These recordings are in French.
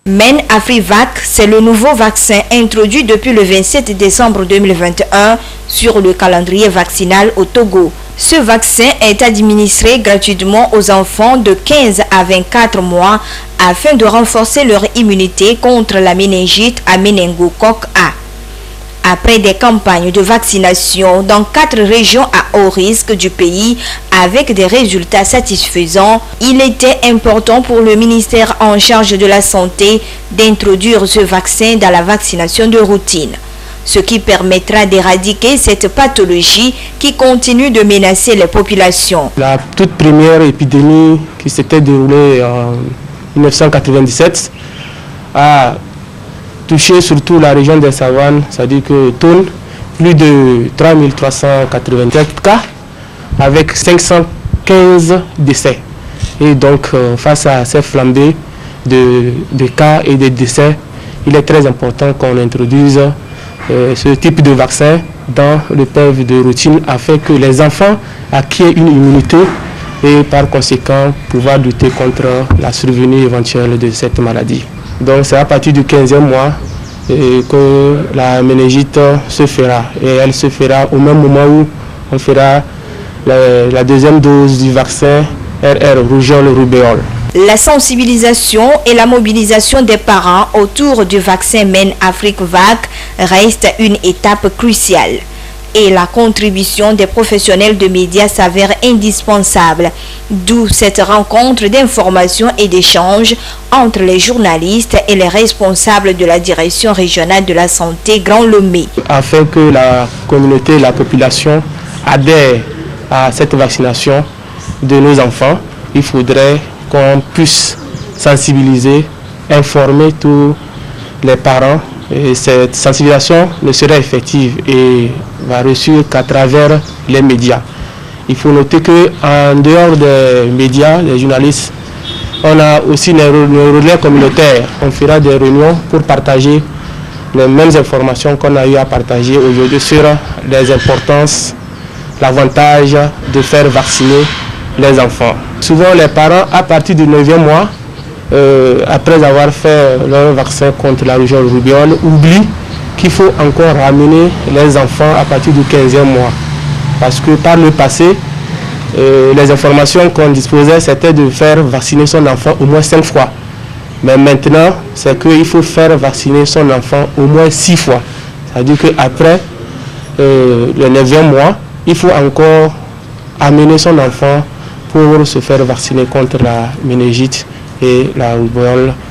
MEN-AfriVac, c'est le nouveau vaccin introduit depuis le 27 décembre 2021 sur le calendrier vaccinal au Togo. Ce vaccin est administré gratuitement aux enfants de 15 à 24 mois afin de renforcer leur immunité contre la méningite à méningocoque A. Après des campagnes de vaccination dans 4 régions à haut risque du pays avec des résultats satisfaisants, il était important pour le ministère en charge de la Santé d'introduire ce vaccin dans la vaccination de routine, ce qui permettra d'éradiquer cette pathologie qui continue de menacer les populations. La toute première épidémie qui s'était déroulée en 1997 a touché surtout la région des Savanes, c'est-à-dire que Tone, plus de 3387 cas avec 515 décès. Et donc face à ces flambées de cas et de décès, il est très important qu'on introduise ce type de vaccin dans le PEV de routine afin que les enfants acquièrent une immunité et par conséquent pouvoir lutter contre la survenue éventuelle de cette maladie. Donc c'est à partir du 15e mois que la méningite se fera. Et elle se fera au même moment où on fera la deuxième dose du vaccin RR, rougeole, rubéole. La sensibilisation et la mobilisation des parents autour du vaccin MEN-AfriVac reste une étape cruciale. Et la contribution des professionnels de médias s'avère indispensable, d'où cette rencontre d'information et d'échange entre les journalistes et les responsables de la direction régionale de la santé Grand Lomé. Afin que la communauté, la population adhère à cette vaccination de nos enfants, il faudrait qu'on puisse sensibiliser, informer tous les parents. Et cette sensibilisation ne sera effective et va réussir qu'à travers les médias. Il faut noter qu'en dehors des médias, les journalistes, on a aussi les relais communautaires. On fera des réunions pour partager les mêmes informations qu'on a eu à partager aujourd'hui sur les importances, l'avantage de faire vacciner les enfants. Souvent les parents, à partir du 9e mois, après avoir fait leur vaccin contre la rougeole rubéole, oublient qu'il faut encore ramener les enfants à partir du 15e mois. Parce que par le passé, les informations qu'on disposait, c'était de faire vacciner son enfant au moins 5 fois. Mais maintenant, c'est qu'il faut faire vacciner son enfant au moins 6 fois. C'est-à-dire qu'après le 9e mois, il faut encore amener son enfant pour se faire vacciner contre la méningite et la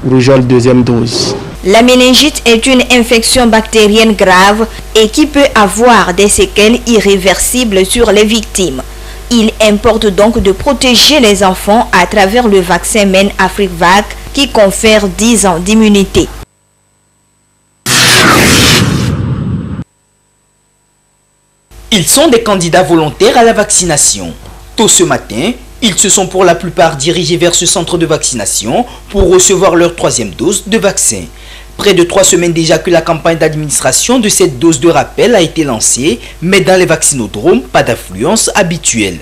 rougeole deuxième dose. La méningite est une infection bactérienne grave et qui peut avoir des séquelles irréversibles sur les victimes. Il importe donc de protéger les enfants à travers le vaccin MEN-AfriVac qui confère 10 ans d'immunité. Ils sont des candidats volontaires à la vaccination. Tôt ce matin, ils se sont pour la plupart dirigés vers ce centre de vaccination pour recevoir leur 3e dose de vaccin. Près de 3 semaines déjà que la campagne d'administration de cette dose de rappel a été lancée, mais dans les vaccinodromes, pas d'affluence habituelle.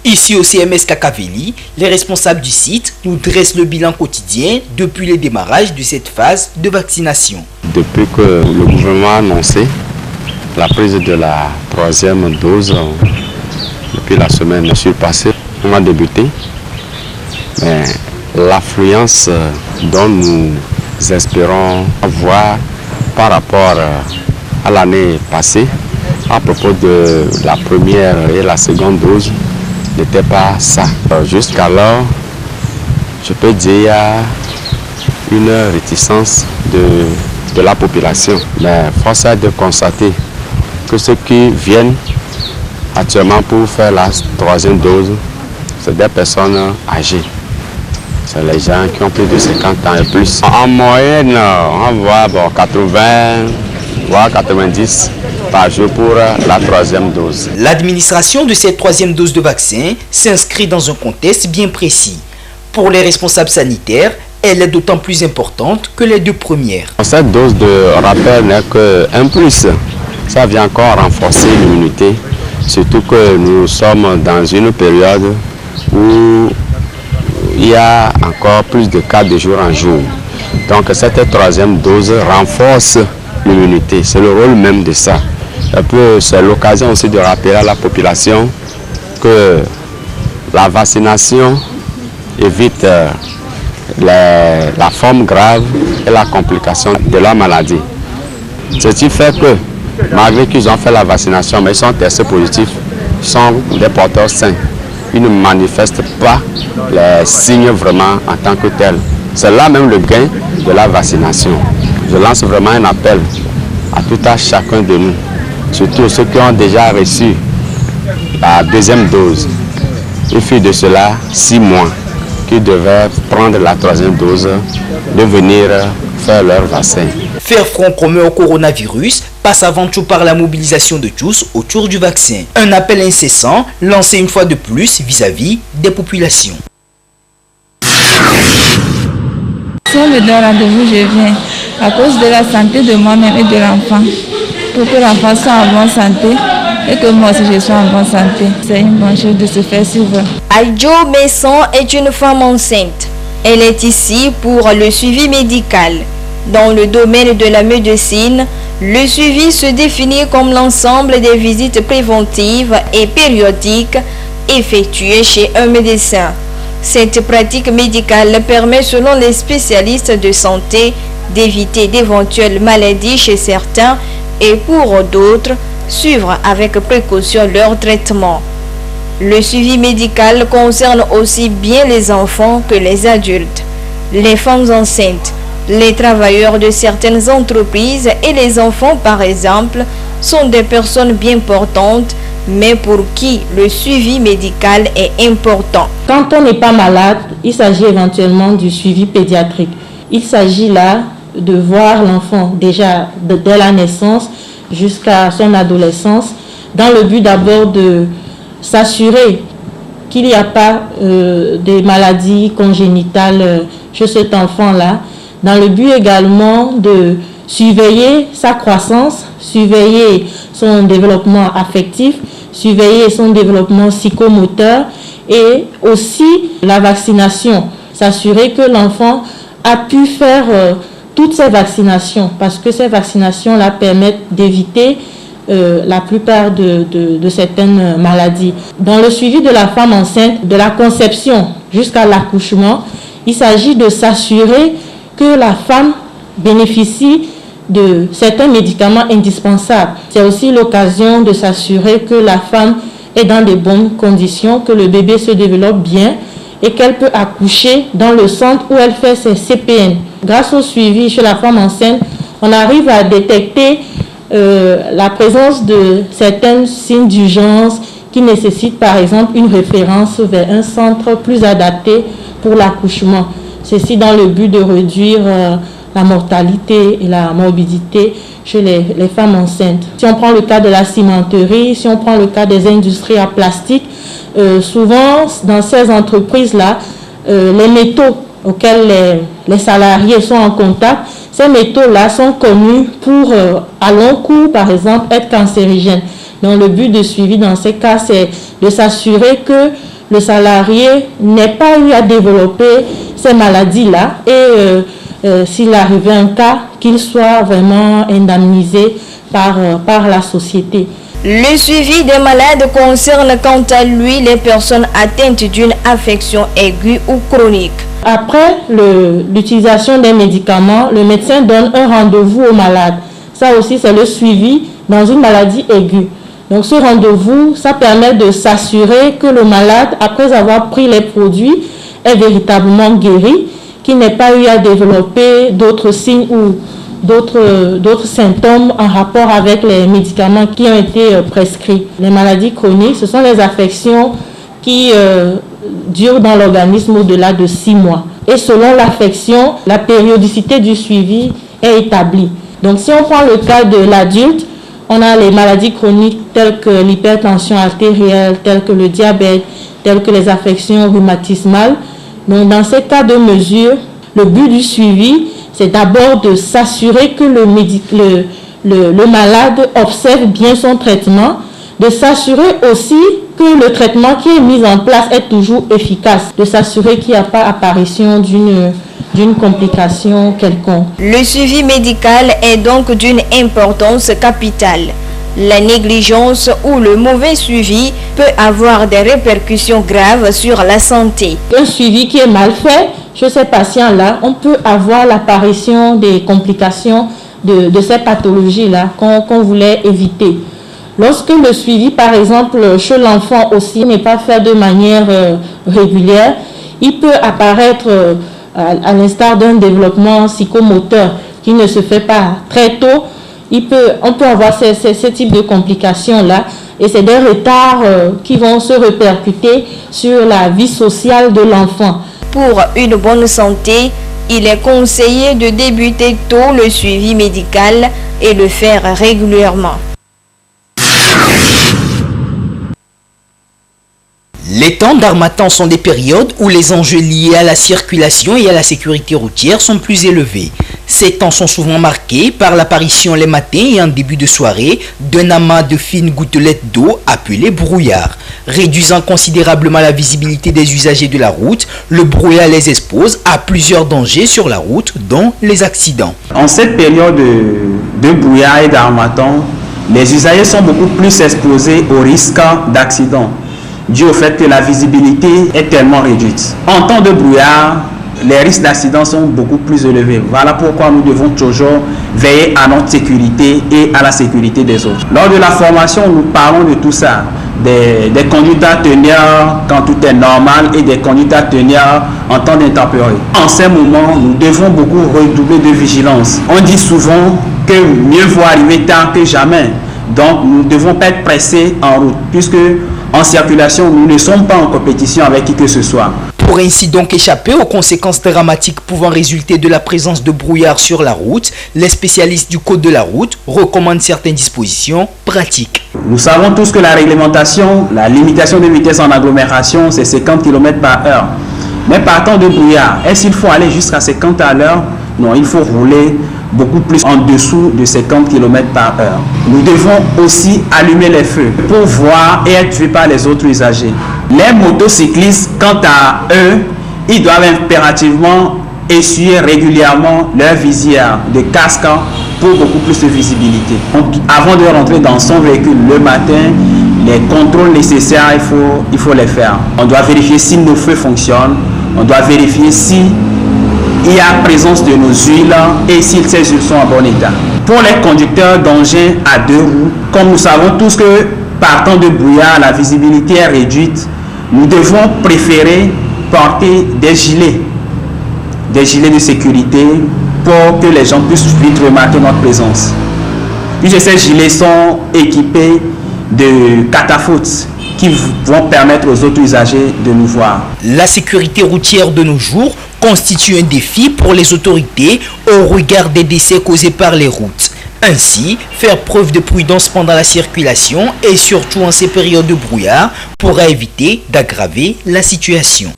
Ici au CMS Kakaveli, les responsables du site nous dressent le bilan quotidien depuis le démarrage de cette phase de vaccination. Depuis que le gouvernement a annoncé la prise de la 3e dose, depuis la semaine passée, on a débuté, mais l'affluence dont nous espérons avoir par rapport à l'année passée, à propos de la première et la seconde dose, n'était pas ça. Jusqu'alors, je peux dire qu'il y a une réticence de la population, mais force est de constater que ceux qui viennent actuellement pour faire la 3e dose, c'est des personnes âgées. C'est les gens qui ont plus de 50 ans et plus. En moyenne, on voit 80, voire 90 par jour pour la 3e dose. L'administration de cette 3e dose de vaccin s'inscrit dans un contexte bien précis. Pour les responsables sanitaires, elle est d'autant plus importante que les 2 premières. Cette dose de rappel n'est qu'un plus. Ça vient encore renforcer l'immunité, surtout que nous sommes dans une période où il y a encore plus de cas de jour en jour. Donc cette troisième dose renforce l'immunité. C'est le rôle même de ça. C'est l'occasion aussi de rappeler à la population que la vaccination évite la forme grave et la complication de la maladie. Ce qui fait que, malgré qu'ils ont fait la vaccination, mais ils sont testés positifs, ils sont des porteurs sains. Ils ne manifestent pas les signes vraiment en tant que tels. C'est là même le gain de la vaccination. Je lance vraiment un appel à tout à chacun de nous, surtout ceux qui ont déjà reçu la deuxième dose. Il fut de cela 6 mois qu'ils devaient prendre la troisième dose, de venir faire leur vaccin. Faire front commun au coronavirus passe avant tout par la mobilisation de tous autour du vaccin. Un appel incessant lancé une fois de plus vis-à-vis des populations. Si on me donne rendez-vous, je viens à cause de la santé de moi-même et de l'enfant. Pour que l'enfant soit en bonne santé et que moi aussi je sois en bonne santé. C'est une bonne chose de se faire suivre. Adjo Besson est une femme enceinte. Elle est ici pour le suivi médical. Dans le domaine de la médecine, le suivi se définit comme l'ensemble des visites préventives et périodiques effectuées chez un médecin. Cette pratique médicale permet, selon les spécialistes de santé, d'éviter d'éventuelles maladies chez certains et pour d'autres, suivre avec précaution leur traitement. Le suivi médical concerne aussi bien les enfants que les adultes, les femmes enceintes, les travailleurs de certaines entreprises et les enfants, par exemple, sont des personnes bien portantes, mais pour qui le suivi médical est important. Quand on n'est pas malade, il s'agit éventuellement du suivi pédiatrique. Il s'agit là de voir l'enfant déjà dès la naissance jusqu'à son adolescence, dans le but d'abord de s'assurer qu'il n'y a pas de maladies congénitales chez cet enfant-là, dans le but également de surveiller sa croissance, surveiller son développement affectif, surveiller son développement psychomoteur et aussi la vaccination, s'assurer que l'enfant a pu faire toutes ces vaccinations parce que ces vaccinations-là permettent d'éviter la plupart de certaines maladies. Dans le suivi de la femme enceinte, de la conception jusqu'à l'accouchement, il s'agit de s'assurer que la femme bénéficie de certains médicaments indispensables. C'est aussi l'occasion de s'assurer que la femme est dans de bonnes conditions, que le bébé se développe bien et qu'elle peut accoucher dans le centre où elle fait ses CPN. Grâce au suivi chez la femme enceinte, on arrive à détecter la présence de certains signes d'urgence qui nécessitent par exemple une référence vers un centre plus adapté pour l'accouchement. Ceci dans le but de réduire la mortalité et la morbidité chez les femmes enceintes. Si on prend le cas de la cimenterie, si on prend le cas des industries à plastique, souvent dans ces entreprises-là, les métaux auxquels les salariés sont en contact, ces métaux-là sont connus pour, à long cours, par exemple, être cancérigènes. Donc le but de suivi dans ces cas, c'est de s'assurer que le salarié n'ait pas eu à développer ces maladies-là et s'il arrivait un cas, qu'il soit vraiment indemnisé par la société. Le suivi des malades concerne quant à lui les personnes atteintes d'une affection aiguë ou chronique. Après l'utilisation des médicaments, le médecin donne un rendez-vous au malade. Ça aussi, c'est le suivi dans une maladie aiguë. Donc ce rendez-vous, ça permet de s'assurer que le malade, après avoir pris les produits, est véritablement guéri, qu'il n'ait pas eu à développer d'autres signes ou d'autres symptômes en rapport avec les médicaments qui ont été prescrits. Les maladies chroniques, ce sont les affections qui durent dans l'organisme au-delà de 6 mois. Et selon l'affection, la périodicité du suivi est établie. Donc si on prend le cas de l'adulte, on a les maladies chroniques telles que l'hypertension artérielle, telles que le diabète, telles que les affections rhumatismales. Donc dans ces cas de mesure, le but du suivi, c'est d'abord de s'assurer que le malade observe bien son traitement, de s'assurer aussi que le traitement qui est mis en place est toujours efficace, de s'assurer qu'il n'y a pas apparition d'une complication quelconque. Le suivi médical est donc d'une importance capitale. La négligence ou le mauvais suivi peut avoir des répercussions graves sur la santé. Un suivi qui est mal fait chez ces patients-là, on peut avoir l'apparition des complications de ces pathologies-là qu'on voulait éviter. Lorsque le suivi, par exemple, chez l'enfant aussi n'est pas fait de manière régulière, il peut apparaître, à l'instar d'un développement psychomoteur qui ne se fait pas très tôt, on peut avoir ce type de complications-là, et c'est des retards qui vont se répercuter sur la vie sociale de l'enfant. Pour une bonne santé, il est conseillé de débuter tôt le suivi médical et le faire régulièrement. Les temps d'harmattan sont des périodes où les enjeux liés à la circulation et à la sécurité routière sont plus élevés. Ces temps sont souvent marqués par l'apparition les matins et en début de soirée d'un amas de fines gouttelettes d'eau appelées brouillard. Réduisant considérablement la visibilité des usagers de la route, le brouillard les expose à plusieurs dangers sur la route, dont les accidents. En cette période de brouillard et d'harmattan, les usagers sont beaucoup plus exposés au risque d'accident, dû au fait que la visibilité est tellement réduite. En temps de brouillard, les risques d'accident sont beaucoup plus élevés. Voilà pourquoi nous devons toujours veiller à notre sécurité et à la sécurité des autres. Lors de la formation, nous parlons de tout ça, des conduites à tenir quand tout est normal et des conduites à tenir en temps d'intempérie. En ces moments, nous devons beaucoup redoubler de vigilance. On dit souvent que mieux vaut arriver tard que jamais. Donc, nous ne devons pas être pressés en route, puisque en circulation, nous ne sommes pas en compétition avec qui que ce soit. Pour ainsi donc échapper aux conséquences dramatiques pouvant résulter de la présence de brouillard sur la route, les spécialistes du code de la route recommandent certaines dispositions pratiques. Nous savons tous que la réglementation, la limitation de vitesse en agglomération, c'est 50 km/h. Mais partant de brouillard, est-ce qu'il faut aller jusqu'à 50 à l'heure? Non, il faut rouler beaucoup plus en dessous de 50 km/h. Nous devons aussi allumer les feux pour voir et être vus par les autres usagers. Les motocyclistes, quant à eux, ils doivent impérativement essuyer régulièrement leur visière de casque pour beaucoup plus de visibilité. Donc, avant de rentrer dans son véhicule le matin, les contrôles nécessaires, il faut les faire. On doit vérifier si nos feux fonctionnent, on doit vérifier si il y a présence de nos huiles et si ces huiles sont en bon état. Pour les conducteurs d'engins à deux roues, comme nous savons tous que partant de brouillard, la visibilité est réduite, nous devons préférer porter des gilets de sécurité pour que les gens puissent vite remarquer notre présence. Puisque ces gilets sont équipés de catapultes qui vont permettre aux autres usagers de nous voir. La sécurité routière de nos jours constitue un défi pour les autorités au regard des décès causés par les routes. Ainsi, faire preuve de prudence pendant la circulation et surtout en ces périodes de brouillard pourra éviter d'aggraver la situation.